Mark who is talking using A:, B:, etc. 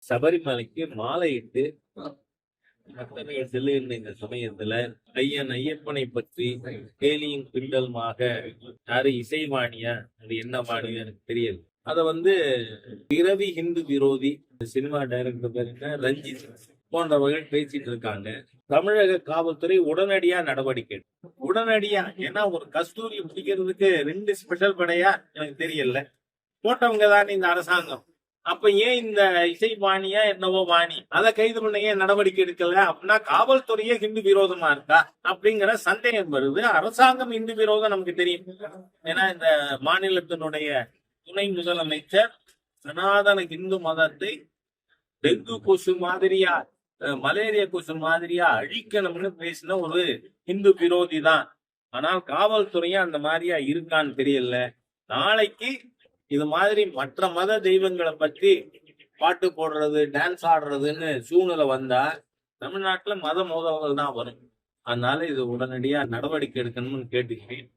A: சபரிமலைக்கு மாலையிட்டு பக்தர்கள் செல்லுகின்ற இந்த சமயத்துல ஐயன் ஐயப்பனை பற்றி கேலியும் கிண்டலுமாக யாரு இசைவாணியா அது என்ன வாணியா எனக்கு தெரியல. அத பிறவி ஹிந்து விரோதி சினிமா டைரக்டர் பேர் என்ன ரஞ்சித் போன்றவர்கள் பேசிட்டு இருக்காங்க. தமிழக காவல்துறை உடனடியா நடவடிக்கை உடனடியா. ஏன்னா ஒரு கஸ்தூரி பிடிக்கிறதுக்கு 2 ஸ்பெஷல் படையா எனக்கு தெரியல. போட்டவங்க தானே இந்த அரசாங்கம். அப்ப ஏன் இந்த இசை பாணியா என்னவோ வாணி அதை கைது பண்ண ஏன் நடவடிக்கை எடுக்கல? அப்படின்னா காவல்துறையே ஹிந்து விரோதமா இருக்கா அப்படிங்கிற சந்தேகம் வருது. அரசாங்கம் இந்து விரோதம் நமக்கு தெரியும். ஏன்னா இந்த மாநிலத்தினுடைய துணை முதலமைச்சர் சனாதன இந்து மதத்தை டெங்கு கொசு மாதிரியா மலேரியா கொசு மாதிரியா அழிக்கணும்னு பேசின ஒரு இந்து விரோதி தான். ஆனால் காவல்துறையும் அந்த மாதிரியா இருக்கான்னு தெரியல. நாளைக்கு இது மாதிரி மற்ற மத தெய்வங்களை பற்றி பாட்டு போடுறது டான்ஸ் ஆடுறதுன்னு சூழ்நிலை வந்தா தமிழ்நாட்டுல மத மோதல்கள் தான் வரும். அதனால இது உடனடியா நடவடிக்கை எடுக்கணும்னு கேட்டுக்கிறேன்.